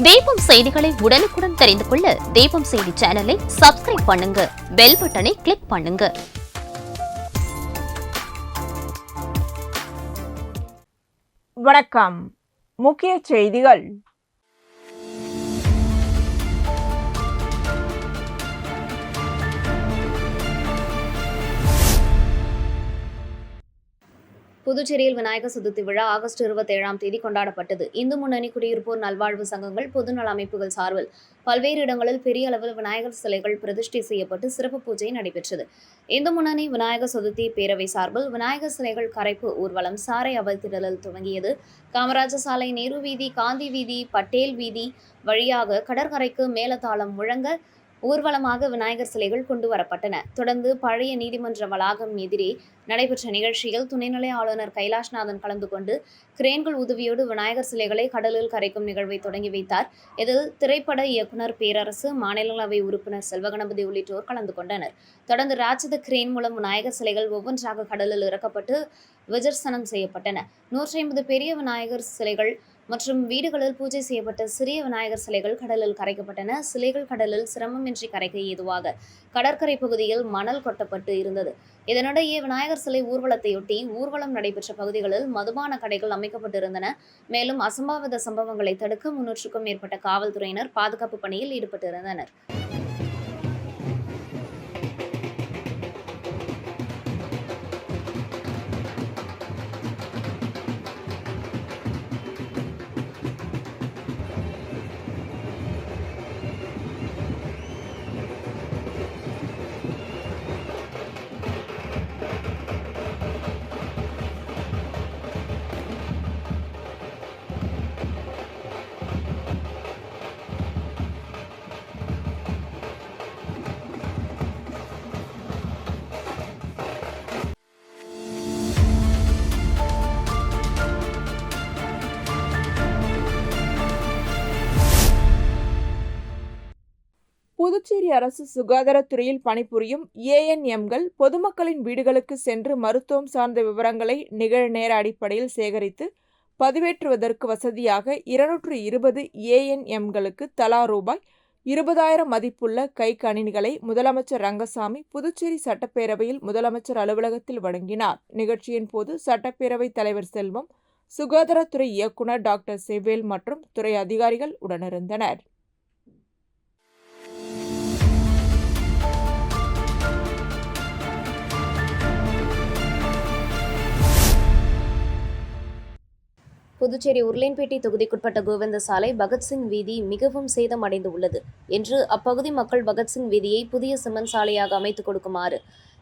தீபம் செய்திகளை உடனுக்குடன் தெரிந்து கொள்ள தீபம் செய்தி சேனலை சப்ஸ்கிரைப் பண்ணுங்க, பெல் பட்டனை கிளிக் பண்ணுங்க. வணக்கம். முக்கிய செய்திகள். புதுச்சேரியில் விநாயகர் சதுர்த்தி விழா ஆகஸ்ட் 27ஆம் தேதி கொண்டாடப்பட்டது. இந்து முன்னணி குடியிருப்போர் நல்வாழ்வு சங்கங்கள், பொதுநல அமைப்புகள் சார்பில் பல்வேறு இடங்களில் பெரிய அளவில் விநாயகர் சிலைகள் பிரதிஷ்டை செய்யப்பட்டு சிறப்பு பூஜை நடைபெற்றது. இந்து முன்னணி விநாயகர் சதுர்த்தி பேரவை சார்பில் விநாயகர் சிலைகள் கரைப்பு ஊர்வலம் சாரை அவல்திடலில் துவங்கியது. காமராஜர் சாலை, நேரு வீதி, காந்தி வீதி, பட்டேல் வீதி வழியாக கடற்கரைக்கு மேலதாளம் முழங்க ஊர்வலமாக விநாயகர் சிலைகள் கொண்டு வரப்பட்டன. தொடர்ந்து பழைய நீதிமன்ற வளாகம் எதிரே நடைபெற்ற நிகழ்ச்சியில் துணைநிலை ஆளுநர் கைலாஷ்நாதன் கலந்து கொண்டு கிரேன்கள் உதவியோடு விநாயகர் சிலைகளை கடலில் கரைக்கும் நிகழ்வை தொடங்கி வைத்தார். இதில் திரைப்பட இயக்குநர் பேரரசு, மாநிலங்களவை உறுப்பினர் செல்வகணபதி உள்ளிட்டோர் கலந்து கொண்டனர். தொடர்ந்து ராட்சத கிரேன் மூலம் விநாயகர் சிலைகள் ஒவ்வொன்றாக கடலில் இறக்கப்பட்டு விஜர்சனம் செய்யப்பட்டன. 150 பெரிய விநாயகர் சிலைகள் மற்றும் வீடுகளில் பூஜை செய்யப்பட்ட சிறிய விநாயகர் சிலைகள் கடலில் கரைக்கப்பட்டன. சிலைகள் கடலில் சிரமமின்றி கரைக்க ஏதுவாக கடற்கரை பகுதியில் மணல் கொட்டப்பட்டு இருந்தது. இதனிடையே விநாயகர் சிலை ஊர்வலத்தையொட்டி ஊர்வலம் நடைபெற்ற பகுதிகளில் மதுபான கடைகள் அமைக்கப்பட்டிருந்தன. மேலும் அசம்பாவித சம்பவங்களை தடுக்க 300க்கும் மேற்பட்ட காவல்துறையினர் பாதுகாப்பு பணியில் ஈடுபட்டிருந்தனர். புதுச்சேரி அரசு சுகாதாரத்துறையில் பணிபுரியும் ஏஎன்எம்கள் பொதுமக்களின் வீடுகளுக்கு சென்று மருத்துவம் சார்ந்த விவரங்களை நிகழ்நேர அடிப்படையில் சேகரித்து பதிவேற்றுவதற்கு வசதியாக 220 ஏஎன்எம்களுக்கு தலா ரூபாய் 20,000 மதிப்புள்ள கை கணினிகளை முதலமைச்சர் ரங்கசாமி புதுச்சேரி சட்டப்பேரவையில் முதலமைச்சர் அலுவலகத்தில் வழங்கினார். நிகழ்ச்சியின் போது சட்டப்பேரவைத் தலைவர் செல்வம், சுகாதாரத்துறை இயக்குநர் டாக்டர் செவ்வேல் மற்றும் துறை அதிகாரிகள் உடனிருந்தனர். புதுச்சேரி உருளையன்பேட்டை தொகுதிக்குட்பட்ட கோவிந்த சாலை, பகத்சிங் வீதி மிகவும் சேதமடைந்து உள்ளது என்று அப்பகுதி மக்கள் பகத்சிங் வீதியை புதிய சிமெண்ட் சாலையாக அமைத்துக் கொடுக்குமாறு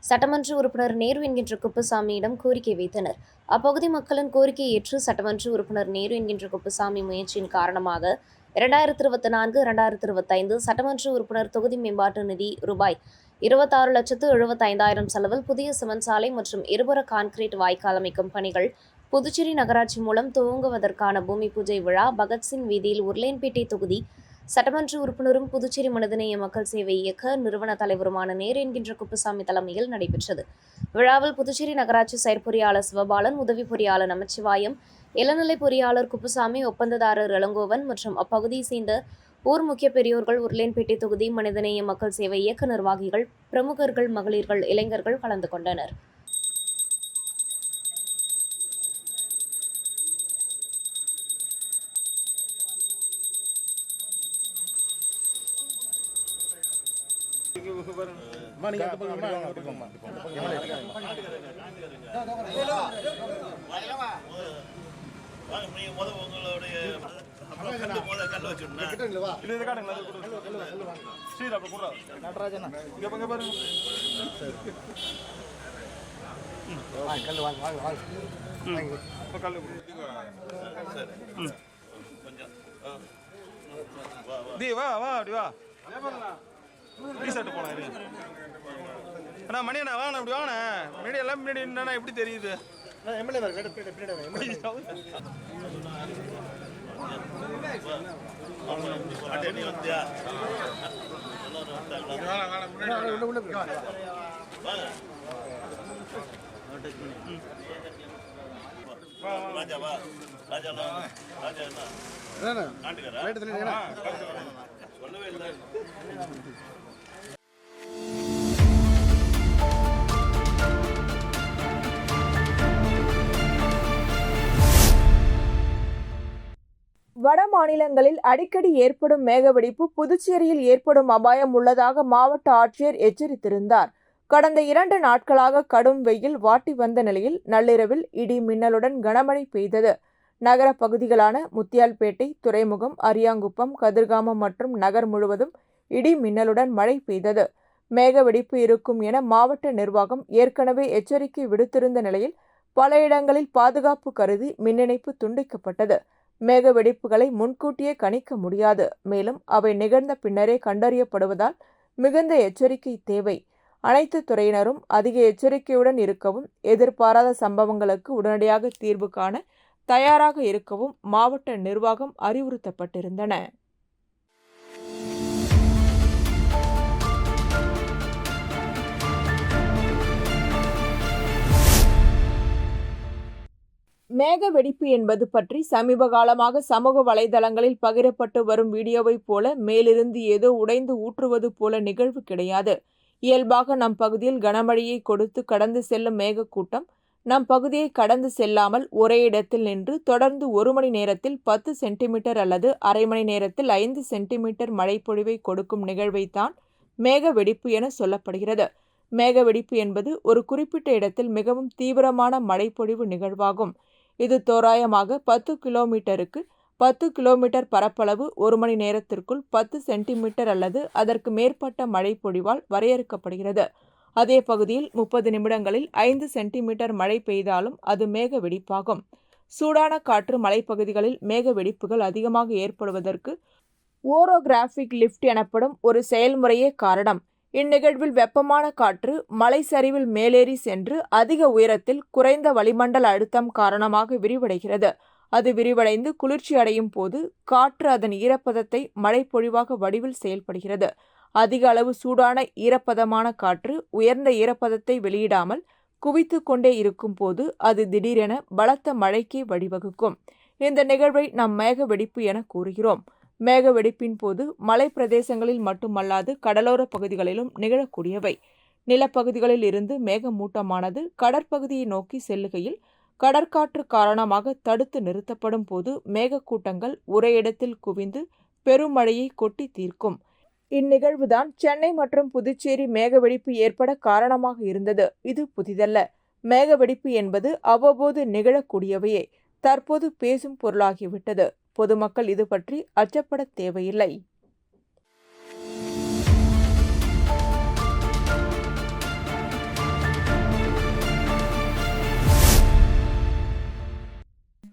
சட்டமன்ற உறுப்பினர் நேரு என்கின்ற குப்புசாமியிடம் கோரிக்கை வைத்தனர். அப்பகுதி மக்களின் கோரிக்கையை ஏற்று சட்டமன்ற உறுப்பினர் நேரு என்கின்ற குப்புசாமி முயற்சியின் காரணமாக 2024-2025 சட்டமன்ற உறுப்பினர் தொகுதி மேம்பாட்டு நிதி ரூபாய் 26,75,000 செலவில் புதிய சிமெண்ட் சாலை மற்றும் இருபுற கான்கிரீட் வாய்க்கால் அமைக்கும் பணிகள் புதுச்சேரி நகராட்சி மூலம் துவங்குவதற்கான பூமி பூஜை விழா பகத்சிங் வீதியில் உருளையன்பேட்டை தொகுதி சட்டமன்ற உறுப்பினரும் புதுச்சேரி மனிதநேய மக்கள் சேவை இயக்க நிறுவன தலைவருமான நேரு என்கின்ற குப்புசாமி தலைமையில் நடைபெற்றது. விழாவில் புதுச்சேரி நகராட்சி செயற்பொறியாளர் சிவபாலன், உதவி பொறியாளர் நமச்சிவாயம், இளநிலை பொறியாளர் குப்புசாமி, ஒப்பந்ததாரர் இளங்கோவன் மற்றும் அப்பகுதியை சேர்ந்த ஊர் முக்கிய பெரியோர்கள், உருளையன்பேட்டை தொகுதி மனிதநேய மக்கள் சேவை இயக்க நிர்வாகிகள், பிரமுகர்கள், மகளிர்கள், இளைஞர்கள் கலந்து கொண்டனர். மணியண்ணா வாங்க, அப்படி வாங்க. முன்னாடி எல்லாம் முன்னாடி என்னன்னா எப்படி தெரியுது? வட மாநிலங்களில் அடிக்கடி ஏற்படும் மேகவெடிப்பு புதுச்சேரியில் ஏற்படும் அபாயம் உள்ளதாக மாவட்ட ஆட்சியர் எச்சரித்திருந்தார். கடந்த 2 நாட்களாக கடும் வெயில் வாட்டி வந்த நிலையில் நள்ளிரவில் இடி மின்னலுடன் கனமழை பெய்தது. நகர பகுதிகளான முத்தியால்பேட்டை, துறைமுகம், அரியாங்குப்பம், கதிர்காமம் மற்றும் நகர் முழுவதும் இடி மின்னலுடன் மழை பெய்தது. மேகவெடிப்பு இருக்கும் என மாவட்ட நிர்வாகம் ஏற்கனவே எச்சரிக்கை விடுத்திருந்த நிலையில் பல இடங்களில் பாதுகாப்பு கருதி மின் இணைப்பு துண்டிக்கப்பட்டது. மேகவெடிப்புகளை முன்கூட்டியே கணிக்க முடியாது. மேலும் அவை நிகழ்ந்த பின்னரே கண்டறியப்படுவதால் மிகுந்த எச்சரிக்கை தேவை. அனைத்து துறையினரும் அதிக எச்சரிக்கையுடன் இருக்கவும், எதிர்பாராத சம்பவங்களுக்கு உடனடியாக தீர்வு காண தயாராக இருக்கவும் மாவட்ட நிர்வாகம் அறிவுறுத்தப்பட்டிருந்தன. மேக வெடிப்பு என்பது பற்றி சமீப காலமாக சமூக வலைதளங்களில் பகிரப்பட்டு வரும் வீடியோவைப் போல மேலிருந்து ஏதோ உடைந்து ஊற்றுவது போல நிகழ்வு கிடையாது. இயல்பாக நம் பகுதியில் கனமழையை கொடுத்து கடந்து செல்லும் மேகக்கூட்டம் நம் பகுதியை கடந்து செல்லாமல் ஒரே இடத்தில் நின்று தொடர்ந்து 1 மணி நேரத்தில் 10 சென்டிமீட்டர் அல்லது அரை மணி நேரத்தில் 5 சென்டிமீட்டர் மழைப்பொழிவை கொடுக்கும் நிகழ்வைத்தான் மேக வெடிப்பு என சொல்லப்படுகிறது. மேக வெடிப்பு என்பது ஒரு குறிப்பிட்ட இடத்தில் மிகவும் தீவிரமான மழைப்பொழிவு நிகழ்வாகும். இது தோராயமாக 10 கிலோமீட்டருக்கு 10 கிலோமீட்டர் பரப்பளவு 1 மணி நேரத்திற்குள் 10 சென்டிமீட்டர் அல்லது அதற்கு மேற்பட்ட மழை பொழிவால் வரையறுக்கப்படுகிறது. அதே பகுதியில் 30 நிமிடங்களில் 5 சென்டிமீட்டர் மழை பெய்தாலும் அது மேக வெடிப்பாகும். சூடான காற்று மலைப்பகுதிகளில் மேக வெடிப்புகள் அதிகமாக ஏற்படுவதற்கு ஓரோகிராஃபிக் லிஃப்ட் எனப்படும் ஒரு செயல்முறையே காரணம். இந்நிகழ்வில் வெப்பமான காற்று மலை சரிவில் மேலேறி சென்று அதிக உயரத்தில் குறைந்த வளிமண்டல அழுத்தம் காரணமாக விரிவடைகிறது. அது விரிவடைந்து குளிர்ச்சி அடையும் போது காற்று அதன் ஈரப்பதத்தை மழைப்பொழிவாக வடிவில் செயல்படுகிறது. அதிக அளவு சூடான ஈரப்பதமான காற்று உயர்ந்த ஈரப்பதத்தை வெளியிடாமல் குவித்து கொண்டே இருக்கும் போது அது திடீரென பலத்த மழைக்கு வழிவகுக்கும். இந்த நிகழ்வை நாம் மேக வெடிப்பு என கூறுகிறோம். மேக வெடிப்பின் போது மலை பிரதேசங்களில் மட்டுமல்லாது கடலோர பகுதிகளிலும் நிகழக்கூடியவை. நிலப்பகுதிகளில் இருந்து மேகமூட்டமானது கடற்பகுதியை நோக்கி செல்லுகையில் கடற்காற்று காரணமாக தடுத்து நிறுத்தப்படும் போது மேகக்கூட்டங்கள் ஒரே இடத்தில் குவிந்து பெருமழையை கொட்டி தீர்க்கும். இந்நிகழ்வுதான் சென்னை மற்றும் புதுச்சேரி மேகவெடிப்பு ஏற்பட காரணமாக இருந்தது. இது புதிதல்ல. மேகவெடிப்பு என்பது அவ்வப்போது நிகழக்கூடியவையே தற்போது பேசும் பொருளாகிவிட்டது. பொதுமக்கள் இது பற்றி அச்சப்பட தேவையில்லை.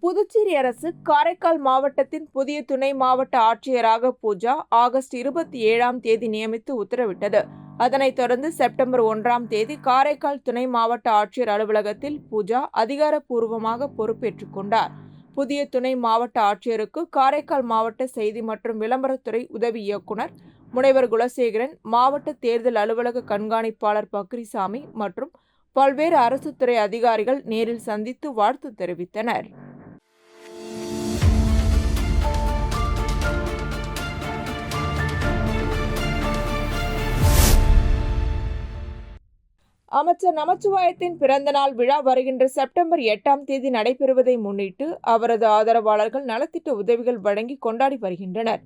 புதுச்சேரி அரசு காரைக்கால் மாவட்டத்தின் புதிய துணை மாவட்ட ஆட்சியராக பூஜா ஆகஸ்ட் 27ஆம் தேதி நியமித்து உத்தரவிட்டது. அதனைத் தொடர்ந்து செப்டம்பர் 1ஆம் தேதி காரைக்கால் துணை மாவட்ட ஆட்சியர் அலுவலகத்தில் பூஜா அதிகாரப்பூர்வமாக பொறுப்பேற்றுக் கொண்டார். புதிய துணை மாவட்ட ஆட்சியருக்கு காரைக்கால் மாவட்ட செய்தி மற்றும் விளம்பரத்துறை உதவி இயக்குனர் முனைவர் குலசேகரன், மாவட்ட தேர்தல் அலுவலக கண்காணிப்பாளர் பக்ரிசாமி மற்றும் பல்வேறு அரசு துறை அதிகாரிகள் நேரில் சந்தித்து வாழ்த்து தெரிவித்தனர். அமைச்சர் நமச்சிவாயத்தின் பிறந்தநாள் விழா வருகின்ற செப்டம்பர் 8ஆம் தேதி நடைபெறுவதை முன்னிட்டு அவரது ஆதரவாளர்கள் நலத்திட்ட உதவிகள் வழங்கி கொண்டாடி வருகின்றனர்.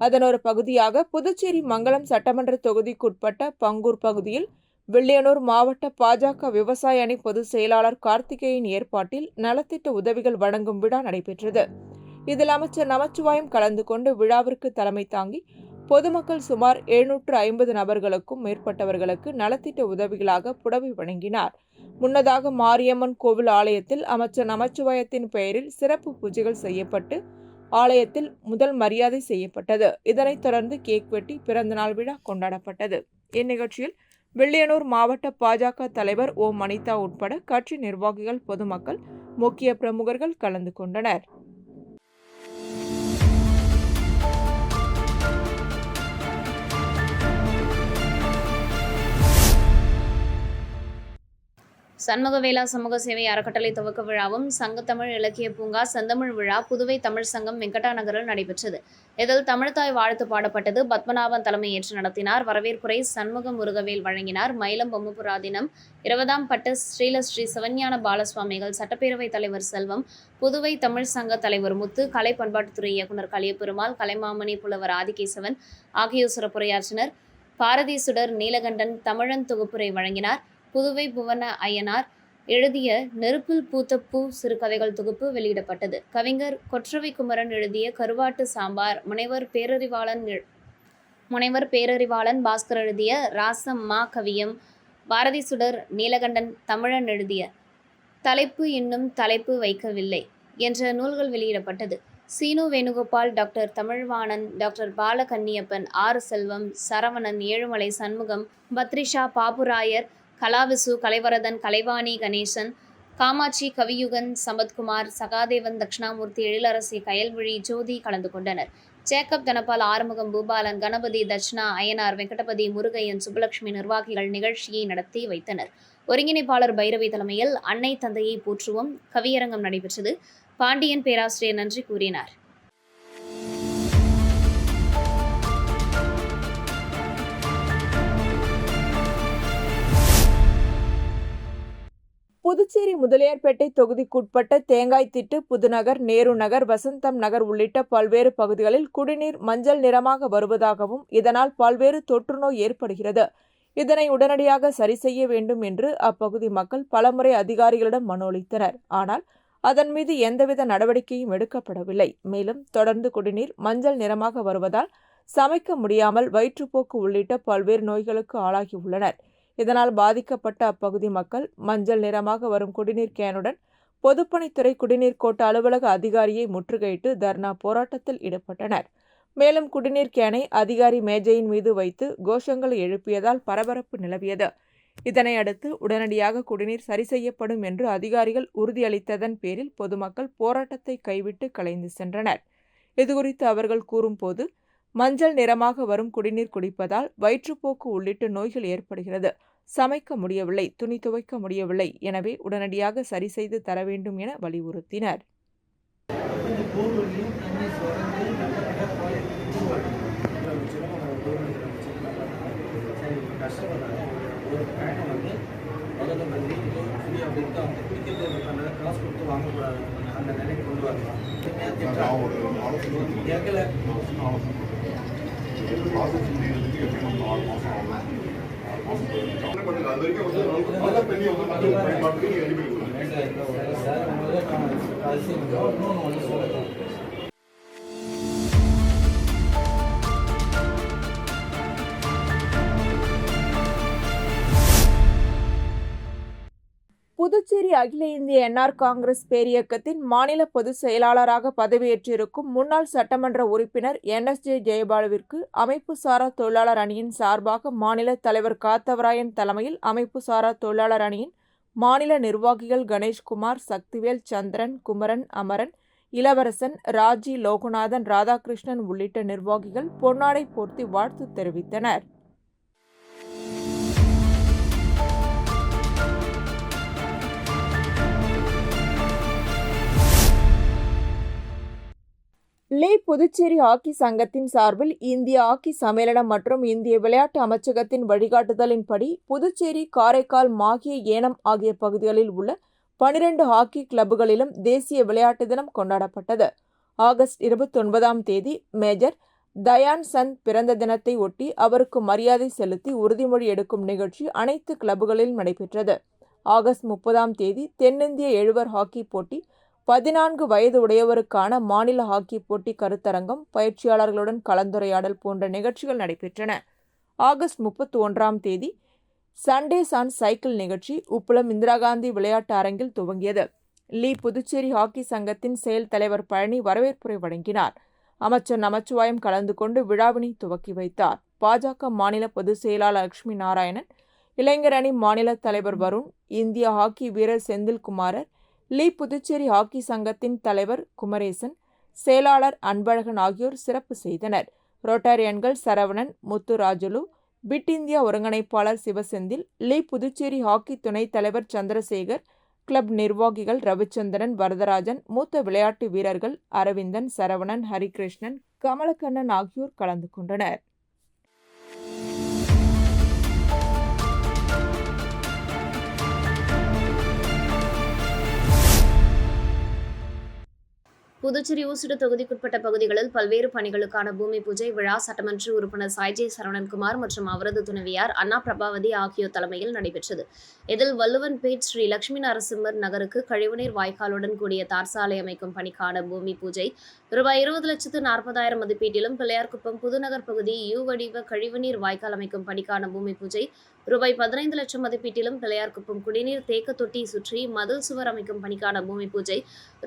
அதன் ஒரு பகுதியாக புதுச்சேரி மங்கலம் சட்டமன்ற தொகுதிக்குட்பட்ட பங்கூர் பகுதியில் வில்லியனூர் மாவட்ட பாஜக விவசாய அணி பொதுச் செயலாளர் கார்த்திகேயன் ஏற்பாட்டில் நலத்திட்ட உதவிகள் வழங்கும் விழா நடைபெற்றது. இதில் அமைச்சர் நமச்சிவாயம் கலந்து கொண்டு விழாவிற்கு தலைமை தாங்கி பொதுமக்கள் சுமார் 750 நபர்களுக்கும் மேற்பட்டவர்களுக்கு நலத்திட்ட உதவிகளாக புடவை வழங்கினார். முன்னதாக மாரியம்மன் கோவில் ஆலயத்தில் அமைச்சர் நமச்சிவாயத்தின் பெயரில் சிறப்பு பூஜைகள் செய்யப்பட்டு ஆலயத்தில் முதல் மரியாதை செய்யப்பட்டது. இதனைத் தொடர்ந்து கேக் வெட்டி பிறந்தநாள் விழா கொண்டாடப்பட்டது. இந்நிகழ்ச்சியில் வில்லியனூர் மாவட்ட பாஜக தலைவர் ஓ மணிதா உட்பட கட்சி நிர்வாகிகள், பொதுமக்கள், முக்கிய பிரமுகர்கள் கலந்து கொண்டனர். சண்முகவேலா சமூக சேவை அறக்கட்டளை துவக்க விழாவும் சங்கத்தமிழ் இலக்கிய பூங்கா செந்தமிழ் விழா புதுவை தமிழ் சங்கம் வெங்கடா நகரில் நடைபெற்றது. இதில் தமிழ்த்தாய் வாழ்த்து பாடப்பட்டது. பத்மநாபன் தலைமையேற்று நடத்தினார். வரவேற்புரை சண்முக முருகவேல் வழங்கினார். மயிலம் பொம்மபுராதினம் 20ஆம் பட்டு ஸ்ரீ சிவஞான பாலசுவாமிகள், சட்டப்பேரவைத் தலைவர் செல்வம், புதுவை தமிழ் சங்க தலைவர் முத்து, கலை பண்பாட்டுத்துறை இயக்குநர் கலியபெருமாள், கலைமாமணி புலவர் ஆதிகேசவன் ஆகியோர் சிறப்புரையாற்றினர். பாரதீசுடர் நீலகண்டன் தமிழன் தொகுப்புரை வழங்கினார். புதுவை புவன ஐயனார் எழுதிய நெருப்பில் பூத்த பூ சிறுகதைகள் தொகுப்பு வெளியிடப்பட்டது. கவிஞர் கொற்றவை குமரன் எழுதிய கருவாட்டு சாம்பார், முனைவர் பேரறிவாளன் பாஸ்கர் எழுதிய ராசம்மா கவியம், பாரதிசுடர் நீலகண்டன் தமிழன் எழுதிய தலைப்பு இன்னும் தலைப்பு வைக்கவில்லை என்ற நூல்கள் வெளியிடப்பட்டது. Seenu Venugopal, doctor Tamilvanan, doctor Balakanniappan, R Selvam, Saravanan, Ezhumalai Shanmugam, Badrisha, Baburayar, Kalavisu, Kalaivaradhan, Kalaivani Ganesan, Kamatchi, Kaviyugan, Sampathkumar, Sahadevan, Dakshinamurthy, Ezhilarasi, Kayalvizhi, Jothi கலந்து கொண்டனர். ஜேக்கப், தனபால், ஆறுமுகம், பூபாலன், கணபதி, தட்சிணா, அய்யனார், வெங்கடபதி, முருகையன், சுப்புலட்சுமி நிர்வாகிகள் நிகழ்ச்சியை நடத்தி வைத்தனர். ஒருங்கிணைப்பாளர் பைரவி தலைமையில் அன்னை தந்தையை போற்றுவோம் கவியரங்கம் நடைபெற்றது. பாண்டியன் பேராசிரியர் நன்றி கூறினார். புதுச்சேரி முதலியார்பேட்டை தொகுதிக்குட்பட்ட தேங்காய்திட்டு, புதுநகர், நேரு நகர், வசந்தம் நகர் உள்ளிட்ட பல்வேறு பகுதிகளில் குடிநீர் மஞ்சள் நிறமாக வருவதாகவும் இதனால் பல்வேறு தொற்றுநோய் ஏற்படுகிறது. இதனை உடனடியாக சரி செய்ய வேண்டும் என்று அப்பகுதி மக்கள் பலமுறை அதிகாரிகளிடம் மனு அளித்தனர். ஆனால் அதன் மீது எந்தவித நடவடிக்கையும் எடுக்கப்படவில்லை. மேலும் தொடர்ந்து குடிநீர் மஞ்சள் நிறமாக வருவதால் சமைக்க முடியாமல் வயிற்றுப்போக்கு உள்ளிட்ட பல்வேறு நோய்களுக்கு ஆளாகியுள்ளனர். இதனால் பாதிக்கப்பட்ட அப்பகுதி மக்கள் மஞ்சள் நிறமாக வரும் குடிநீர் கேனுடன் பொதுப்பணித்துறை குடிநீர் கோட்ட அலுவலக அதிகாரியை முற்றுகையிட்டு தர்ணா போராட்டத்தில் ஈடுபட்டனர். மேலும் குடிநீர் கேனை அதிகாரி மேஜையின் மீது வைத்து கோஷங்களை எழுப்பியதால் பரபரப்பு நிலவியது. இதனையடுத்து உடனடியாக குடிநீர் சரி செய்யப்படும் என்று அதிகாரிகள் உறுதியளித்ததன் பேரில் பொதுமக்கள் போராட்டத்தை கைவிட்டு கலைந்து சென்றனர். இதுகுறித்து அவர்கள் கூறும்போது, மஞ்சள் நிறமாக வரும் குடிநீர் குடிப்பதால் வயிற்றுப்போக்கு உள்ளிட்ட நோய்கள் ஏற்படுகிறது. சமைக்க முடியவில்லை, துணி துவைக்க முடியவில்லை. எனவே உடனடியாக சரி செய்து தர வேண்டும் என வலியுறுத்தினர். புதுச்சேரி அகில இந்திய என்ஆர் காங்கிரஸ் பேரியக்கத்தின் மாநில பொதுச் செயலாளராக பதவியேற்றிருக்கும் முன்னாள் சட்டமன்ற உறுப்பினர் NSJ ஜெயபாலுவிற்கு அமைப்பு சாரா தொழிலாளர் அணியின் சார்பாக மாநில தலைவர் காத்தவராயன் தலைமையில் அமைப்பு சாரா தொழிலாளர் அணியின் மாநில நிர்வாகிகள் கணேஷ்குமார், சக்திவேல், சந்திரன், குமரன், அமரன், இளவரசன், ராஜி, லோகநாதன், ராதாகிருஷ்ணன் உள்ளிட்ட நிர்வாகிகள் பொன்னாடை போர்த்தி வாழ்த்து தெரிவித்தனர். புதுச்சேரி ஹாக்கி சங்கத்தின் சார்பில் இந்திய ஹாக்கி சம்மேளனம் மற்றும் இந்திய விளையாட்டு அமைச்சகத்தின் வழிகாட்டுதலின்படி புதுச்சேரி, காரைக்கால், மாஹே, ஏனம் ஆகிய பகுதிகளில் உள்ள 12 ஹாக்கி கிளப்புகளிலும் தேசிய விளையாட்டு தினம் கொண்டாடப்பட்டது. ஆகஸ்ட் 29ஆம் தேதி மேஜர் தயான் சந்த் பிறந்த தினத்தை ஒட்டி அவருக்கு மரியாதை செலுத்தி உறுதிமொழி எடுக்கும் நிகழ்ச்சி அனைத்து கிளப்புகளிலும் நடைபெற்றது. ஆகஸ்ட் 30ஆம் தேதி தென்னிந்திய எழுவர் ஹாக்கி போட்டி, 14 வயது உடையவருக்கான மாநில ஹாக்கி போட்டி கருத்தரங்கம், பயிற்சியாளர்களுடன் கலந்துரையாடல் போன்ற நிகழ்ச்சிகள் நடைபெற்றன. ஆகஸ்ட் 31ஆம் தேதி சண்டேஸ் ஆன் சைக்கிள் நிகழ்ச்சி உப்புளம் இந்திரா காந்தி விளையாட்டு அரங்கில் துவங்கியது. புதுச்சேரி ஹாக்கி சங்கத்தின் செயல் தலைவர் பழனி வரவேற்புரை வழங்கினார். அமைச்சர் நமச்சிவாயம் கலந்து கொண்டு விழாவினை துவக்கி வைத்தார். பாஜக மாநில பொதுச் செயலாளர் லட்சுமி நாராயணன், இளைஞர் அணி மாநில தலைவர் வருண், இந்திய ஹாக்கி வீரர் செந்தில்குமாரர், புதுச்சேரி ஹாக்கி சங்கத்தின் தலைவர் குமரேசன், செயலாளர் அன்பழகன் ஆகியோர் சிறப்பு செய்தனர். ரோட்டாரியன்கள் சரவணன், முத்துராஜுலு, பிட் இந்தியா ஒருங்கிணைப்பாளர் சிவசெந்தில், லீ புதுச்சேரி ஹாக்கி துணைத் தலைவர் சந்திரசேகர், கிளப் நிர்வாகிகள் ரவிச்சந்திரன், வரதராஜன், மூத்த விளையாட்டு வீரர்கள் அரவிந்தன், சரவணன், ஹரிகிருஷ்ணன், கமலக்கண்ணன் ஆகியோர் கலந்து கொண்டனர். புதுச்சேரி ஊசுடு தொகுதிக்குட்பட்ட பகுதிகளில் பல்வேறு பணிகளுக்கான பூமி பூஜை விழா சட்டமன்ற உறுப்பினர் சாய்ஜே சரவணன்குமார் மற்றும் அவரது துணைவியார் அண்ணா பிரபாவதி ஆகியோர் தலைமையில் நடைபெற்றது. இதில் வள்ளுவன்பேட் ஸ்ரீ லட்சுமி நரசிம்மர் நகருக்கு கழிவுநீர் வாய்க்காலுடன் கூடிய தார்சாலை அமைக்கும் பணிக்கான பூமி பூஜை ரூபாய் 20,40,000 மதிப்பீட்டிலும், பிள்ளையார்குப்பம் புதுநகர் பகுதி யூ வடிவ கழிவுநீர் வாய்க்கால் அமைக்கும் பணிக்கான பூமி பூஜை ரூபாய் 15 லட்சம் மதிப்பீட்டிலும், பிள்ளையார்குப்பம் குடிநீர் தேக்க தொட்டி சுற்றி மதில் சுவர் அமைக்கும் பணிக்கான பூமி பூஜை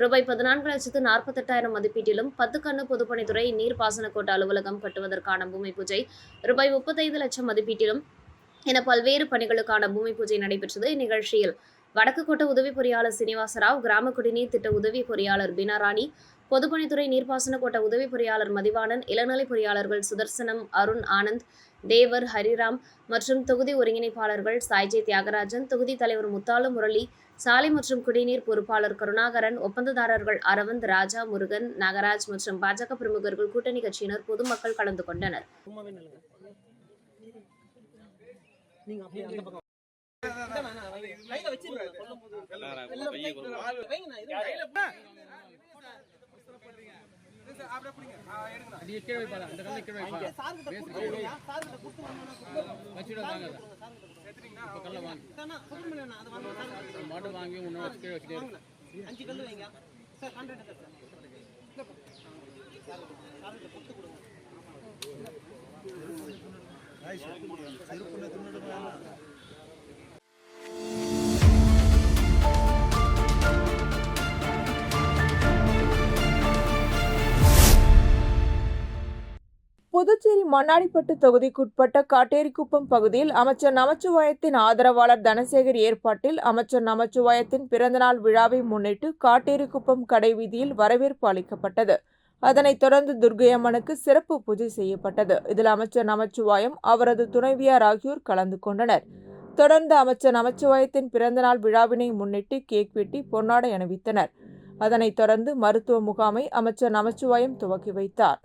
ரூபாய் 14,48,000 மதிப்பீட்டிலும், 10 கண்ணு பொதுப்பணித்துறை நீர்ப்பாசன கோட்ட அலுவலகம் கட்டுவதற்கான பூமி பூஜை ரூபாய் 35 லட்சம் மதிப்பீட்டிலும் என பல்வேறு பணிகளுக்கான பூமி பூஜை நடைபெற்றது. இந்நிகழ்ச்சியில் வடக்கு கோட்ட உதவி பொறியாளர் சீனிவாசராவ், கிராம குடிநீர் திட்ட உதவி பொறியாளர் பீனாராணி, பொதுப்பணித்துறை நீர்ப்பாசன கோட்ட உதவி பொறியாளர் மதிவாணன், இளநிலை பொறியாளர்கள் சுதர்சனம், அருண் ஆனந்த், தேவர், ஹரிராம் மற்றும் தொகுதி ஒருங்கிணைப்பாளர்கள் சாய்ஜே தியாகராஜன், தொகுதி தலைவர் முத்தாலு முரளி, சாலை மற்றும் குடிநீர் பொறுப்பாளர் கருணாகரன், ஒப்பந்ததாரர்கள் அரவிந்த், ராஜா, முருகன், நாகராஜ் மற்றும் பாஜக பிரமுகர்கள், கூட்டணி கட்சியினர், பொதுமக்கள் கலந்து கொண்டனர். புதுச்சேரி மண்ணாடிப்பட்டு தொகுதிக்குட்பட்ட காட்டேரிக்குப்பம் பகுதியில் அமைச்சர் நமச்சிவாயத்தின் ஆதரவாளர் தனசேகர் ஏற்பாட்டில் அமைச்சர் நமச்சிவாயத்தின் பிறந்தநாள் விழாவை முன்னிட்டு காட்டேரிக்குப்பம் கடைவீதியில் வரவேற்பு அளிக்கப்பட்டது. அதனைத் தொடர்ந்து துர்க்கையம்மனுக்கு சிறப்பு பூஜை செய்யப்பட்டது. இதில் அமைச்சர் நமச்சிவாயம், அவரது துணைவியார் ஆகியோர் கலந்து கொண்டனர். தொடர்ந்து அமைச்சர் நமச்சிவாயத்தின் பிறந்தநாள் விழாவினை முன்னிட்டு கேக் வெட்டி பொன்னாடை அணிவித்தனர். அதனைத் தொடர்ந்து மருத்துவ முகாமை அமைச்சர் நமச்சிவாயம் துவக்கி வைத்தார்.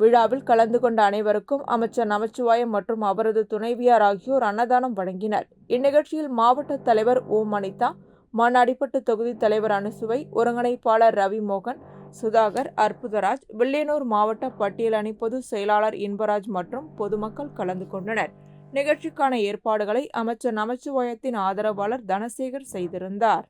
விழாவில் கலந்து கொண்ட அனைவருக்கும் அமைச்சர் நமச்சிவாயம் மற்றும் அவரது துணைவியார் ஆகியோர் அன்னதானம் வழங்கினர். இந்நிகழ்ச்சியில் மாவட்ட தலைவர் ஓம் அனிதா, மண்ணாடிப்பட்டு தொகுதி தலைவர் அனுசுவை, ஒருங்கிணைப்பாளர் ரவிமோகன், சுதாகர், அற்புதராஜ், வில்லியனூர் மாவட்ட பட்டியல் அணி பொதுச் செயலாளர் இன்பராஜ் மற்றும் பொதுமக்கள் கலந்து கொண்டனர். நிகழ்ச்சிக்கான ஏற்பாடுகளை அமைச்சர் நமச்சிவாயத்தின் ஆதரவாளர் தனசேகர் செய்திருந்தார்.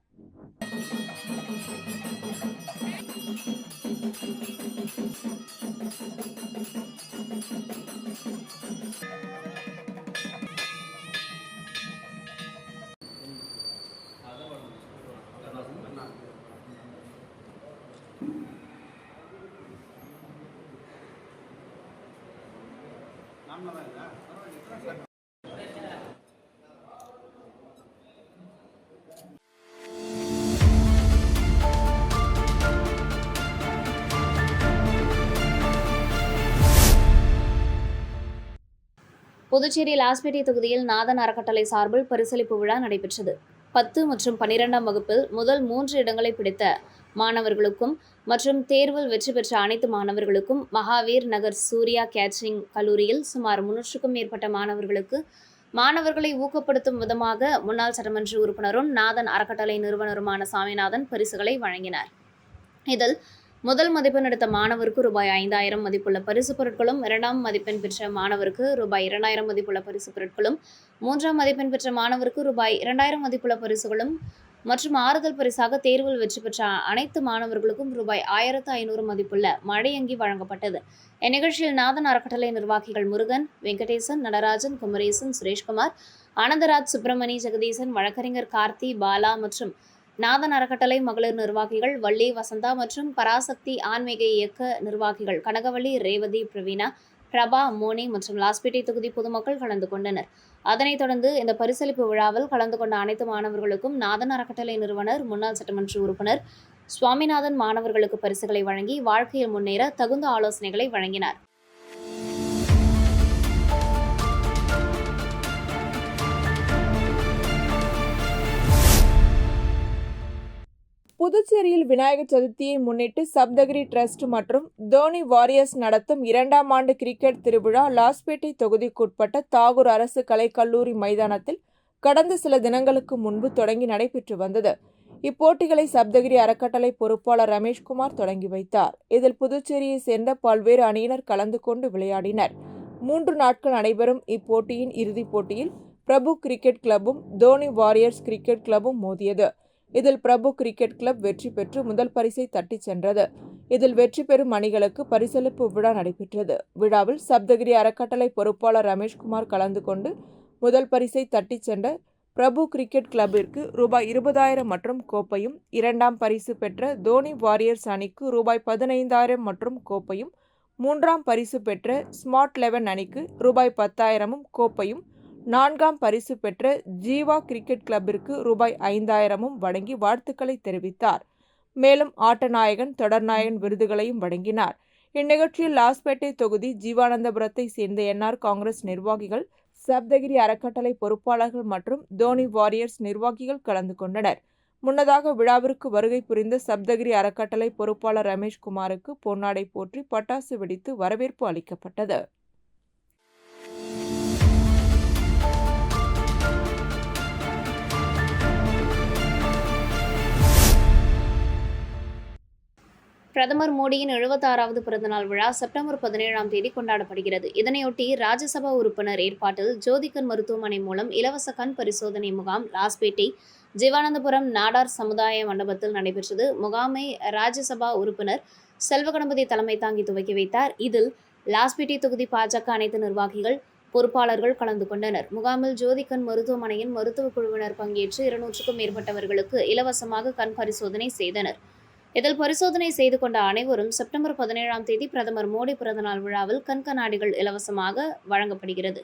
புதுச்சேரி லாஸ்பேட்டை தொகுதியில் நாதன் அறக்கட்டளை சார்பில் பரிசளிப்பு விழா நடைபெற்றது. 10 மற்றும் 12ஆம் வகுப்பில் முதல் 3 இடங்களை பிடித்த மாணவர்களுக்கும் மற்றும் தேர்வில் வெற்றி பெற்ற அனைத்து மாணவர்களுக்கும் மகாவீர் நகர் சூர்யா கேட்டரிங் கல்லூரியில் சுமார் 300க்கும் மேற்பட்ட மாணவர்களை ஊக்கப்படுத்தும் விதமாக முன்னாள் சட்டமன்ற உறுப்பினரும் நாதன் அறக்கட்டளை நிறுவனருமான சாமிநாதன் பரிசுகளை வழங்கினார். இதில் முதல் மதிப்பெண் எடுத்த மாணவருக்கு ரூபாய் 5,000 மதிப்புள்ள பரிசு பொருட்களும், 2ஆம் மதிப்பெண் பெற்ற மாணவருக்கு ரூபாய் 2,000 மதிப்புள்ள பரிசு பொருட்களும், 3ஆம் மதிப்பெண் பெற்ற மாணவருக்கு ரூபாய் 2,000 மதிப்புள்ள பரிசுகளும் மற்றும் ஆறுதல் பரிசாக தேர்வில் வெற்றி பெற்ற அனைத்து மாணவர்களுக்கும் ரூபாய் 1,500 மதிப்புள்ள மழையங்கி வழங்கப்பட்டது. இந்நிகழ்ச்சியில் நாதன் அறக்கட்டளை நிர்வாகிகள் முருகன், வெங்கடேசன், நடராஜன், குமரேசன், சுரேஷ்குமார், ஆனந்தராஜ், சுப்பிரமணி, ஜெகதீசன், வழக்கறிஞர் கார்த்தி, பாலா மற்றும் நாதன் அறக்கட்டளை மகளிர் நிர்வாகிகள் வள்ளி, வசந்தா மற்றும் பராசக்தி ஆன்மீக இயக்க நிர்வாகிகள் கனகவள்ளி, ரேவதி, பிரவீனா, பிரபா, மோனி மற்றும் லாஸ்பேட்டை தொகுதி பொதுமக்கள் கலந்து கொண்டனர். அதனைத் தொடர்ந்து இந்த பரிசளிப்பு விழாவில் கலந்து கொண்ட அனைத்து மாணவர்களுக்கும் நாதன் அறக்கட்டளை நிறுவனர் முன்னாள் சட்டமன்ற உறுப்பினர் சுவாமிநாதன் மாணவர்களுக்கு பரிசுகளை வழங்கி வாழ்க்கையில் முன்னேற தகுந்த ஆலோசனைகளை வழங்கினார். புதுச்சேரியில் விநாயகர் சதுர்த்தியை முன்னிட்டு சப்தகிரி டிரஸ்ட் மற்றும் தோனி வாரியர்ஸ் நடத்தும் 2ஆம் ஆண்டு கிரிக்கெட் திருவிழா லாஸ்பேட்டை தொகுதிக்குட்பட்ட தாகூர் அரசு கலைக்கல்லூரி மைதானத்தில் கடந்த சில தினங்களுக்கு முன்பு தொடங்கி நடைபெற்று வந்தது. இப்போட்டிகளை சப்தகிரி அறக்கட்டளை பொறுப்பாளர் ரமேஷ்குமார் தொடங்கி வைத்தார். இதில் புதுச்சேரியை சேர்ந்த பல்வேறு அணியினர் கலந்து கொண்டு விளையாடினர். 3 நாட்கள் நடைபெறும் இப்போட்டியின் இறுதிப் போட்டியில் பிரபு கிரிக்கெட் கிளப்பும் தோனி வாரியர்ஸ் கிரிக்கெட் கிளப்பும் மோதியது. இதில் பிரபு கிரிக்கெட் கிளப் வெற்றி பெற்று முதல் பரிசை தட்டிச் சென்றது. இதில் வெற்றி பெறும் அணிகளுக்கு பரிசளிப்பு விழா நடைபெற்றது. விழாவில் சப்தகிரி அறக்கட்டளை பொறுப்பாளர் ரமேஷ்குமார் கலந்து கொண்டு முதல் பரிசை தட்டிச் சென்ற பிரபு கிரிக்கெட் கிளப்பிற்கு ரூபாய் 20,000 மற்றும் கோப்பையும், 2ஆம் பரிசு பெற்ற தோனி வாரியர்ஸ் அணிக்கு ரூபாய் 15,000 மற்றும் கோப்பையும், 3ஆம் பரிசு பெற்ற ஸ்மார்ட் 11 அணிக்கு ரூபாய் 10,000 கோப்பையும், 4ஆம் பரிசு பெற்ற ஜீவா கிரிக்கெட் கிளப்பிற்கு ரூபாய் 5,000 வழங்கி வாழ்த்துக்களை தெரிவித்தார். மேலும் ஆட்டநாயகன், தொடர்நாயகன் விருதுகளையும் வழங்கினார். இந்நிகழ்ச்சியில் லாஸ்பேட்டை தொகுதி ஜீவானந்தபுரத்தை சேர்ந்த என்ஆர் காங்கிரஸ் நிர்வாகிகள், சப்தகிரி அறக்கட்டளை பொறுப்பாளர்கள் மற்றும் தோனி வாரியர்ஸ் நிர்வாகிகள் கலந்து கொண்டனர். முன்னதாக விழாவிற்கு வருகை புரிந்த சப்தகிரி அறக்கட்டளை பொறுப்பாளர் ரமேஷ்குமாருக்கு பொன்னாடை போற்றி பட்டாசு வெடித்து வரவேற்பு அளிக்கப்பட்டது. பிரதமர் மோடியின் 76வது பிறந்தநாள் விழா செப்டம்பர் 17ஆம் தேதி கொண்டாடப்படுகிறது. இதனையொட்டி ராஜ்யசபா உறுப்பினர் ஏற்பாட்டில் ஜோதிகன் மருத்துவமனை மூலம் இலவச கண் பரிசோதனை முகாம் லாஸ்பேட்டை ஜீவானந்தபுரம் நாடார் சமுதாய மண்டபத்தில் நடைபெற்றது. முகாமை ராஜ்யசபா உறுப்பினர் செல்வகணபதி தலைமை தாங்கி துவக்கி வைத்தார். இதில் லாஸ்பேட்டை தொகுதி பாஜக அனைத்து நிர்வாகிகள், பொறுப்பாளர்கள் கலந்து கொண்டனர். முகாமில் ஜோதிகன் மருத்துவமனையின் மருத்துவ குழுவினர் பங்கேற்று 200க்கும் மேற்பட்டவர்களுக்கு இலவசமாக கண் பரிசோதனை செய்தனர். இதில் பரிசோதனை செய்து கொண்ட அனைவரும் செப்டம்பர் 17ஆம் தேதி பிரதமர் மோடி பிறந்தநாள் விழாவில் கண் கண்ணாடிகள் இலவசமாக வழங்கப்படுகிறது.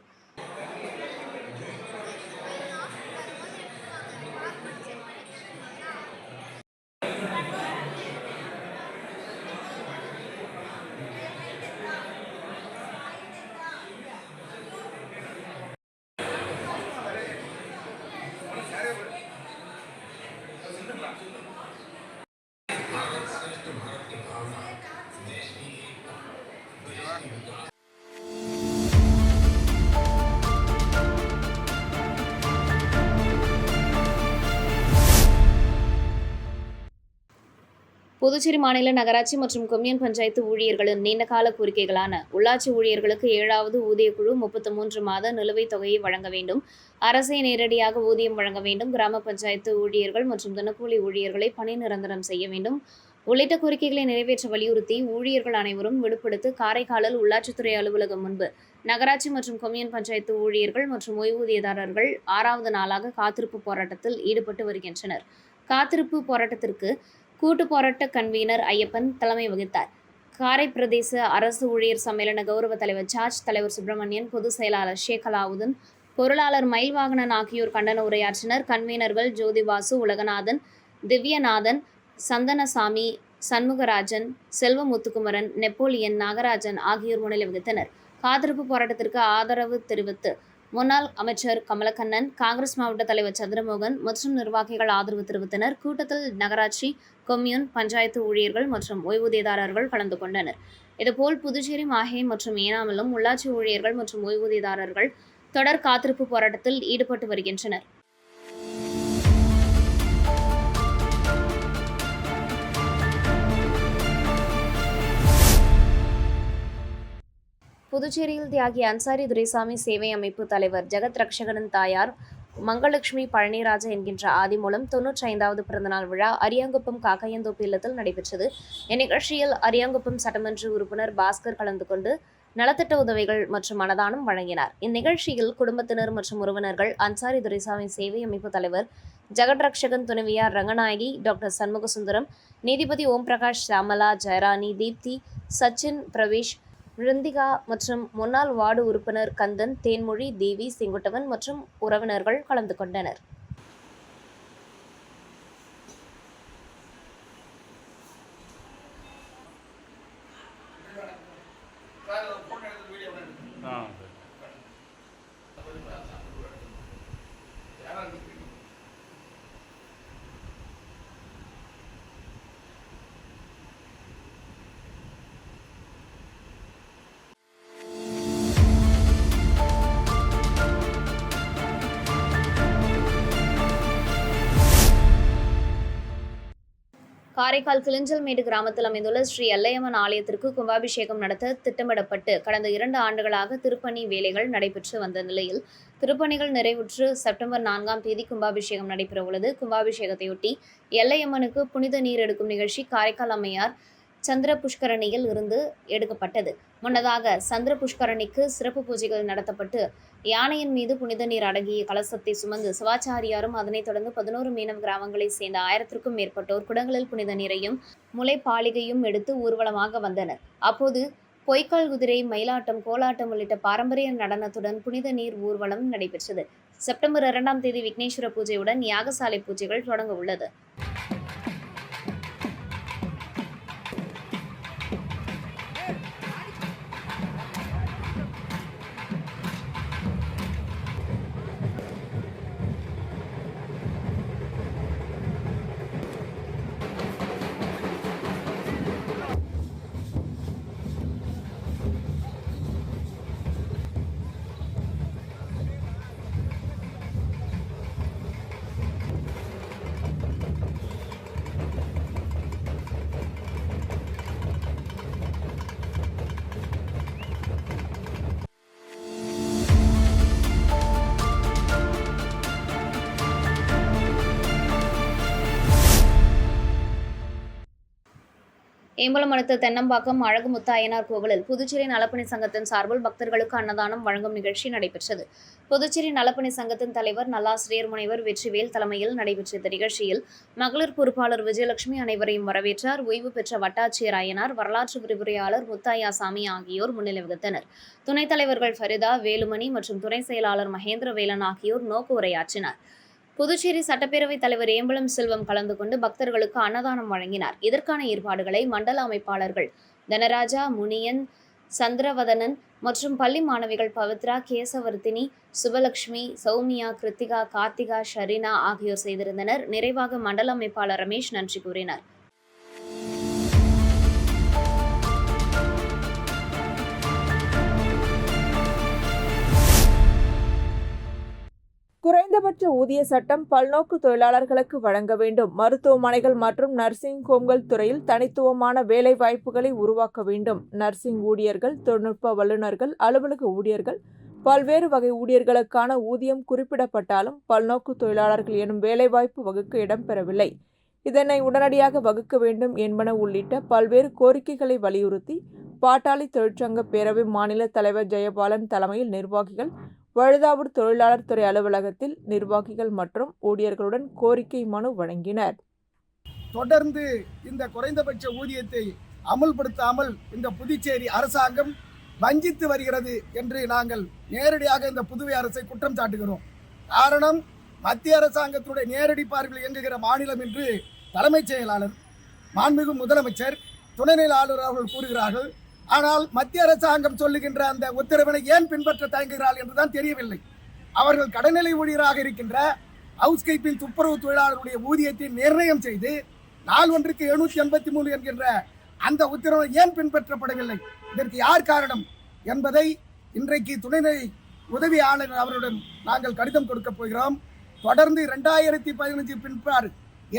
புதுச்சேரி மாநில நகராட்சி மற்றும் கொம்யூன் பஞ்சாயத்து ஊழியர்களின் நீண்டகால கோரிக்கைகளான உள்ளாட்சி ஊழியர்களுக்கு 7வது ஊதியக்குழு 33 மாத நிலுவைத் தொகையை வழங்க வேண்டும், அரசை நேரடியாக ஊதியம் வழங்க வேண்டும், கிராம பஞ்சாயத்து ஊழியர்கள் மற்றும் தினக்கூலி ஊழியர்களை பணி நிரந்தரம் செய்ய வேண்டும் உள்ளிட்ட கோரிக்கைகளை நிறைவேற்ற வலியுறுத்தி ஊழியர்கள் அனைவரும் விடுபடுத்து காரைக்காலில் உள்ளாட்சித்துறை அலுவலகம் முன்பு நகராட்சி மற்றும் கொம்யூன் பஞ்சாயத்து ஊழியர்கள் மற்றும் ஓய்வூதியதாரர்கள் 6வது நாளாக காத்திருப்பு போராட்டத்தில் ஈடுபட்டு வருகின்றனர். காத்திருப்பு போராட்டத்திற்கு கூட்டு போராட்ட கன்வீனர் ஐயப்பன் தலைமை வகித்தார். காரை பிரதேச அரசு ஊழியர் சம்மேளன கௌரவ தலைவர் ஜார்ஜ், தலைவர் சுப்பிரமணியன், பொதுச் செயலாளர் ஷேக் அலாவுதீன், பொருளாளர் மயில்வாகனன் ஆகியோர் கண்டன உரையாற்றினர். கன்வீனர்கள் ஜோதிவாசு, உலகநாதன், திவ்யநாதன், சந்தனசாமி, சண்முகராஜன், செல்வமுத்துக்குமரன், நெப்போலியன், நாகராஜன் ஆகியோர் முன்னிலை வகித்தனர். காத்திருப்பு போராட்டத்திற்கு ஆதரவு தெரிவித்து முன்னாள் அமைச்சர் கமலக்கண்ணன், காங்கிரஸ் மாவட்ட தலைவர் சந்திரமோகன் மற்றும் நிர்வாகிகள் ஆதரவு தெரிவித்தனர். கூட்டத்தில் நகராட்சி, கொம்யூன் பஞ்சாயத்து ஊழியர்கள் மற்றும் ஓய்வூதியதாரர்கள் கலந்து கொண்டனர். இதுபோல் புதுச்சேரி, மாஹே மற்றும் ஏனாமிலும் உள்ளாட்சி ஊழியர்கள் மற்றும் ஓய்வூதியதாரர்கள் தொடர் காத்திருப்பு போராட்டத்தில் ஈடுபட்டு வருகின்றனர். புதுச்சேரியில் தியாகி அன்சாரி துரைசாமி சேவை அமைப்பு தலைவர் ஜெகத் ரக்ஷகனின் தாயார் மங்கலட்சுமி பழனிராஜா என்கின்ற ஆதி மூலம் 95வது பிறந்தநாள் விழா அரியாங்குப்பம் காக்கையந்தோப்பு இல்லத்தில் நடைபெற்றது. இந்நிகழ்ச்சியில் அரியாங்குப்பம் சட்டமன்ற உறுப்பினர் பாஸ்கர் கலந்து கொண்டு நலத்திட்ட உதவிகள் மற்றும் அன்னதானம் வழங்கினார். இந்நிகழ்ச்சியில் குடும்பத்தினர் மற்றும் உறவினர்கள், அன்சாரி துரைசாமி சேவை அமைப்பு தலைவர் ஜெகத் ரக்ஷகன் துணைவியார் ரங்கநாயகி, டாக்டர் சண்முகசுந்தரம், நீதிபதி ஓம் பிரகாஷ், சாமலா, ஜெயராணி, தீப்தி, சச்சின், பிரவேஷ், ரிந்திகா மற்றும் முன்னாள் வார்டு உறுப்பினர் கந்தன், தேன்மொழி, தேவி, செங்குட்டவன் மற்றும் உறவினர்கள் கலந்து கொண்டனர். காரைக்கால் கிளிஞ்சல்மேடு கிராமத்தில் அமைந்துள்ள ஸ்ரீ எல்லையம்மன் ஆலயத்திற்கு கும்பாபிஷேகம் நடத்த திட்டமிடப்பட்டு கடந்த 2 ஆண்டுகளாக திருப்பணி வேலைகள் நடைபெற்று வந்த நிலையில் திருப்பணிகள் நிறைவுற்று செப்டம்பர் 4ஆம் தேதி கும்பாபிஷேகம் நடைபெறவுள்ளது. கும்பாபிஷேகத்தையொட்டி எல்லையம்மனுக்கு புனித நீர் எடுக்கும் நிகழ்ச்சி காரைக்கால் அம்மையார் சந்திர புஷ்கரணியில் இருந்து எடுக்கப்பட்டது. முன்னதாக சந்திர புஷ்கரணிக்கு சிறப்பு பூஜைகள் நடத்தப்பட்டு யானையின் மீது புனித நீர் அடங்கிய கலசத்தை சுமந்து சிவாச்சாரியாரும் அதனைத் தொடர்ந்து 11 மீனவ கிராமங்களைச் சேர்ந்த 1000க்கும் மேற்பட்டோர் குடங்களில் புனித நீரையும் முளைப்பாலிகையும் எடுத்து ஊர்வலமாக வந்தனர். அப்போது பொய்க்கால் குதிரை, மயிலாட்டம், கோலாட்டம் உள்ளிட்ட பாரம்பரிய நடனத்துடன் புனித நீர் ஊர்வலம் நடைபெற்றது. செப்டம்பர் 2ஆம் தேதி விக்னேஸ்வர பூஜையுடன் யாகசாலை பூஜைகள் தொடங்க உள்ளது. ஏம்பலம் அடுத்த தென்னம்பாக்கம் அழகு முத்தாயனார் கோவிலில் புதுச்சேரி நலப்பணி சங்கத்தின் சார்பில் பக்தர்களுக்கு அன்னதானம் வழங்கும் நிகழ்ச்சி நடைபெற்றது. புதுச்சேரி நலப்பணி சங்கத்தின் தலைவர் நல்லாசிரியர் முனைவர் வெற்றிவேல் தலைமையில் நடைபெற்ற இந்த நிகழ்ச்சியில் மகளிர் பொறுப்பாளர் விஜயலட்சுமி அனைவரையும் வரவேற்றார். ஓய்வு பெற்ற வட்டாட்சியர் அய்யனார், வரலாற்று விரிவுரையாளர் முத்தாயாசாமி ஆகியோர் முன்னிலை வகித்தனர். துணைத் தலைவர்கள் ஃபரிதா, வேலுமணி மற்றும் துணை செயலாளர் மகேந்திரவேலன் ஆகியோர் நோக்கு உரையாற்றினர். புதுச்சேரி சட்டப்பேரவைத் தலைவர் ஏம்பலம் செல்வம் கலந்து கொண்டு பக்தர்களுக்கு அன்னதானம் வழங்கினார். இதற்கான ஏற்பாடுகளை மண்டல அமைப்பாளர்கள் தனராஜா, முனியன், சந்திரவதனன் மற்றும் பள்ளி மாணவிகள் பவித்ரா, கேசவர்த்தினி, சுபலட்சுமி, சௌமியா, கிருத்திகா, கார்த்திகா, ஷரீனா ஆகியோர் செய்திருந்தனர். நிறைவாக மண்டல அமைப்பாளர் ரமேஷ் நன்றி கூறினார். குறைந்தபட்ச ஊதிய சட்டம் பல்நோக்கு தொழிலாளர்களுக்கு வழங்க வேண்டும். மருத்துவமனைகள் மற்றும் நர்சிங் ஹோம்கள் துறையில் தனித்துவமான வேலை வாய்ப்புகளை உருவாக்க வேண்டும். நர்சிங் ஊழியர்கள், தொழில்நுட்ப வல்லுநர்கள், அலுவலக ஊழியர்கள், பல்வேறு வகை ஊழியர்களுக்கான ஊதியம் குறிப்பிடப்பட்டாலும் பல்நோக்கு தொழிலாளர்கள் எனும் வேலைவாய்ப்பு வகுக்க இடம்பெறவில்லை. இதனை உடனடியாக வகுக்க வேண்டும் என்பன உள்ளிட்ட பல்வேறு கோரிக்கைகளை வலியுறுத்தி பாட்டாளி தொழிற்சங்க பேரவை மாநில தலைவர் ஜெயபாலன் தலைமையில் நிர்வாகிகள் வழுதாவூர் தொழிலாளர் துறை அலுவலகத்தில் நிர்வாகிகள் மற்றும் ஊழியர்களுடன் கோரிக்கை மனு வழங்கினர். தொடர்ந்து இந்த குறைந்தபட்ச ஊதியத்தை அமுல்படுத்தாமல் இந்த புதுச்சேரி அரசாங்கம் வஞ்சித்து வருகிறது என்று நாங்கள் நேரடியாக இந்த புதுவை அரசை குற்றம் சாட்டுகிறோம். காரணம், மத்திய அரசாங்கத்துடைய நேரடி பார்வையில் இயங்குகிற மாநிலம் என்று தலைமைச் செயலாளர், மாண்புமிகு முதலமைச்சர், துணைநிலை ஆளுநர் அவர்கள் கூறுகிறார்கள். ஆனால் மத்திய அரசாங்கம் சொல்லுகின்ற அந்த உத்தரவினை ஏன் பின்பற்ற தயங்குகிறார்கள் என்றுதான் தெரியவில்லை. அவர்கள் கடைநிலை ஊழியராக இருக்கின்ற ஹவுஸ் கீப்பிங் துப்புரவு தொழிலாளர்களுடைய ஊதியத்தை நிர்ணயம் செய்து நாள் ஒன்றுக்கு 783 என்கின்ற அந்த உத்தரவு ஏன் பின்பற்றப்படவில்லை, இதற்கு யார் காரணம் என்பதை இன்றைக்கு துணைநிலை உதவி ஆணையர் அவருடன் நாங்கள் கடிதம் கொடுக்க போகிறோம். தொடர்ந்து 2015 பின்பாடு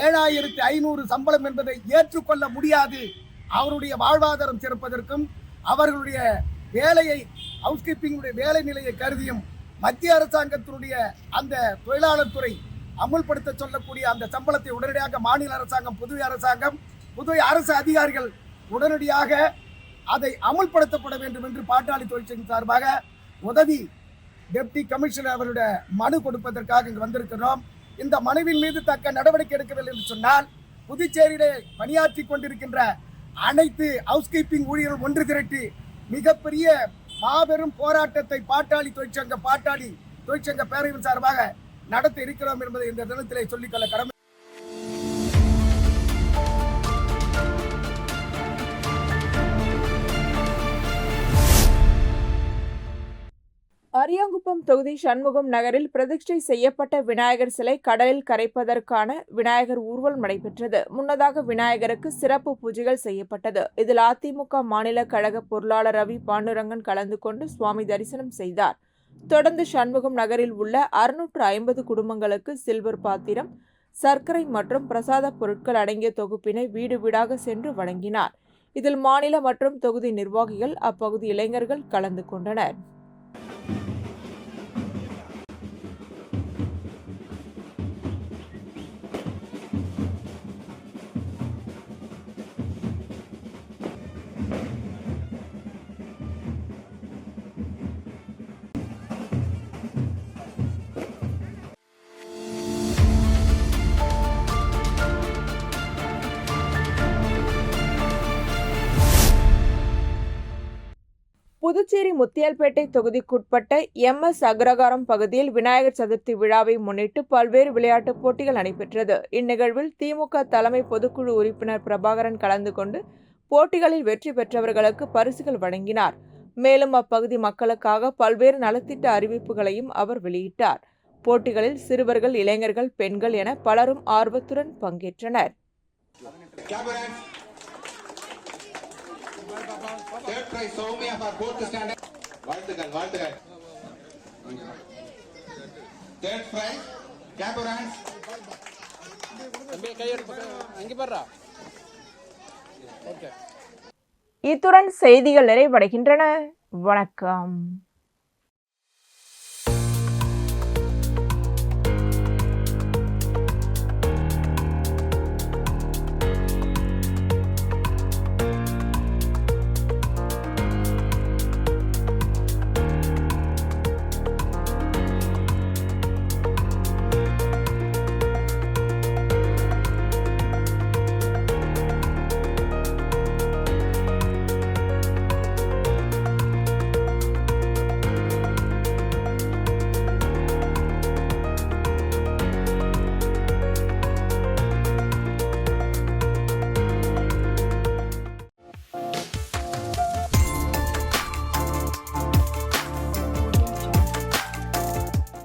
7500 சம்பளம் என்பதை ஏற்றுக்கொள்ள முடியாது. அவருடைய வாழ்வாதாரம் சிறப்பதற்கும் அவர்களுடைய வேலையை, ஹவுஸ் கீப்பிங்குடைய வேலை நிலையை கருதியும் மத்திய அரசாங்கத்தினுடைய அந்த தொழிலாளர் துறை அமுல்படுத்த சொல்லக்கூடிய அந்த சம்பளத்தை உடனடியாக மாநில அரசாங்கம், புதுவை அரசு அதிகாரிகள் உடனடியாக அதை அமுல்படுத்தப்பட வேண்டும் என்று பாட்டாளி தொழிற்சங்க சார்பாக உதவி டெப்டி கமிஷனர் அவருடைய மனு கொடுப்பதற்காக இங்கு வந்திருக்கிறோம். இந்த மனுவின் மீது தக்க நடவடிக்கை எடுக்கவில்லை என்று சொன்னால் புதுச்சேரியிலே பணியாற்றி கொண்டிருக்கின்ற அனைத்து ஹவுஸ் கீப்பிங் ஊழியர்கள் ஒன்று திரட்டி மிகப்பெரிய மாபெரும் போராட்டத்தை பாட்டாளி தொழிற்சங்க பேரவையின் சார்பாக நடத்த இருக்கிறோம் என்பதை இந்த தினத்திலே சொல்லிக்கொள்ள கடமை. அரியாங்குப்பம் தொகுதி சண்முகம் நகரில் பிரதிஷ்டை செய்யப்பட்ட விநாயகர் சிலை கடலில் கரைப்பதற்கான விநாயகர் ஊர்வலம் நடைபெற்றது. முன்னதாக விநாயகருக்கு சிறப்பு பூஜைகள் செய்யப்பட்டது. இதில் அதிமுக மாநில கழக பொருளாளர் ரவி பாண்டுரங்கன் கலந்து கொண்டு சுவாமி தரிசனம் செய்தார். தொடர்ந்து சண்முகம் நகரில் உள்ள 650 குடும்பங்களுக்கு சில்வர் பாத்திரம், சர்க்கரை மற்றும் பிரசாத பொருட்கள் அடங்கிய தொகுப்பினை வீடு வீடாக சென்று வழங்கினார். இதில் மாநில மற்றும் தொகுதி நிர்வாகிகள், அப்பகுதி இளைஞர்கள் கலந்து கொண்டனர். புதுச்சேரி முத்தியால்பேட்டை தொகுதிக்குட்பட்ட MS அக்ரகாரம் பகுதியில் விநாயகர் சதுர்த்தி விழாவை முன்னிட்டு பல்வேறு விளையாட்டுப் போட்டிகள் நடைபெற்றது. இந்நிகழ்வில் திமுக தலைமை பொதுக்குழு உறுப்பினர் பிரபாகரன் கலந்து கொண்டு போட்டிகளில் வெற்றி பெற்றவர்களுக்கு பரிசுகள் வழங்கினார். மேலும் அப்பகுதி மக்களுக்காக பல்வேறு நலத்திட்ட அறிவிப்புகளையும் அவர் வெளியிட்டார். போட்டிகளில் சிறுவர்கள், இளைஞர்கள், பெண்கள் என பலரும் ஆர்வத்துடன் பங்கேற்றனர். Third prize Soumya for fourth standard. வாழ்த்துக்கள். Third prize Caporans. இத்துடன் செய்திகள் நிறைவடைகின்றன. வணக்கம்.